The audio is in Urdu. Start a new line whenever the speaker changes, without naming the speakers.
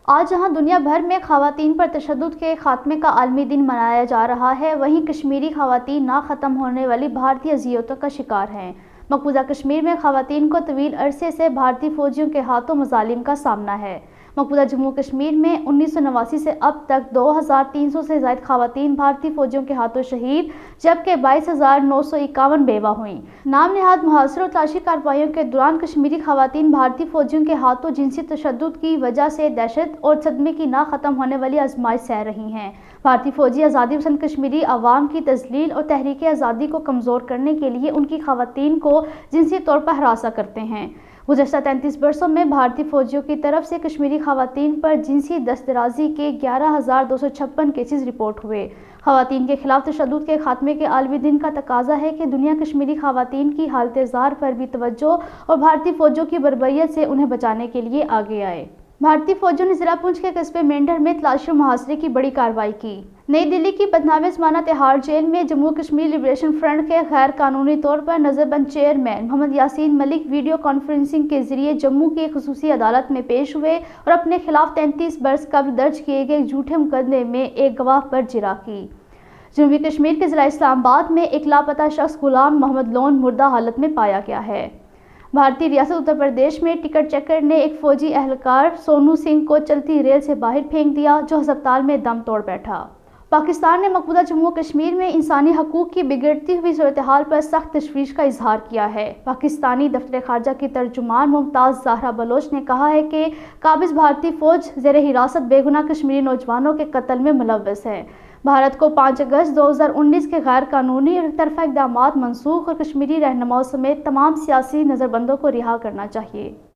آج جہاں دنیا بھر میں خواتین پر تشدد کے خاتمے کا عالمی دن منایا جا رہا ہے، وہیں کشمیری خواتین نہ ختم ہونے والی بھارتی اذیتوں کا شکار ہیں۔ مقبوضہ کشمیر میں خواتین کو طویل عرصے سے بھارتی فوجیوں کے ہاتھوں مظالم کا سامنا ہے۔ مقبوضہ جموں کشمیر میں 1989 سے اب تک 2300 سے زائد خواتین بھارتی فوجیوں کے ہاتھوں شہید، جبکہ 22,951 بیوہ ہوئیں۔ نام نہاد محاصروں اور تلاشی کارروائیوں کے دوران کشمیری خواتین بھارتی فوجیوں کے ہاتھوں جنسی تشدد کی وجہ سے دہشت اور صدمے کی نہ ختم ہونے والی آزمائش سہ رہی ہیں۔ بھارتی فوجی آزادی پسند کشمیری عوام کی تذلیل اور تحریک آزادی کو کمزور کرنے کے لیے ان کی خواتین کو جنسی طور پر ہراساں کرتے ہیں۔ گزشتہ 33 برسوں میں بھارتی فوجیوں کی طرف سے کشمیری خواتین پر جنسی دست درازی کے 11,256 کیسز رپورٹ ہوئے۔ خواتین کے خلاف تشدد کے خاتمے کے عالمی دن کا تقاضا ہے کہ دنیا کشمیری خواتین کی حالت زار پر بھی توجہ اور بھارتی فوجوں کی بربریت سے انہیں بچانے کے لیے آگے آئے۔ بھارتی فوجوں نے ضلع پونچھ کے قصبے مینڈھر میں تلاشی و محاصرے کی بڑی کارروائی کی۔ نئی دہلی کی بدنام زمانہ تہاڑ جیل میں جموں کشمیر لبریشن فرنٹ کے غیر قانونی طور پر نظر بند چیئرمین محمد یاسین ملک ویڈیو کانفرنسنگ کے ذریعے جموں کی ایک خصوصی عدالت میں پیش ہوئے اور اپنے خلاف 33 برس قبل درج کیے گئے جھوٹے مقدمے میں ایک گواہ پر جرح کی۔ جنوبی کشمیر کے ضلع اسلام آباد میں ایک لاپتہ شخص غلام محمد لون مردہ حالت میں پایا گیا ہے۔ بھارتی ریاست اتر پردیش میں ٹکٹ چیکر نے ایک فوجی اہلکار سونو سنگھ کو چلتی ریل سے باہر پھینک دیا، جو ہسپتال میں دم توڑ بیٹھا۔ پاکستان نے مقبوضہ جموں کشمیر میں انسانی حقوق کی بگڑتی ہوئی صورتحال پر سخت تشویش کا اظہار کیا ہے۔ پاکستانی دفتر خارجہ کی ترجمان ممتاز زہرا بلوچ نے کہا ہے کہ قابض بھارتی فوج زیر حراست بے گناہ کشمیری نوجوانوں کے قتل میں ملوث ہے۔ بھارت کو 5 اگست 2019 کے غیر قانونی اور ایک طرفہ اقدامات منسوخ اور کشمیری رہنماؤں سمیت تمام سیاسی نظربندوں کو رہا کرنا چاہیے۔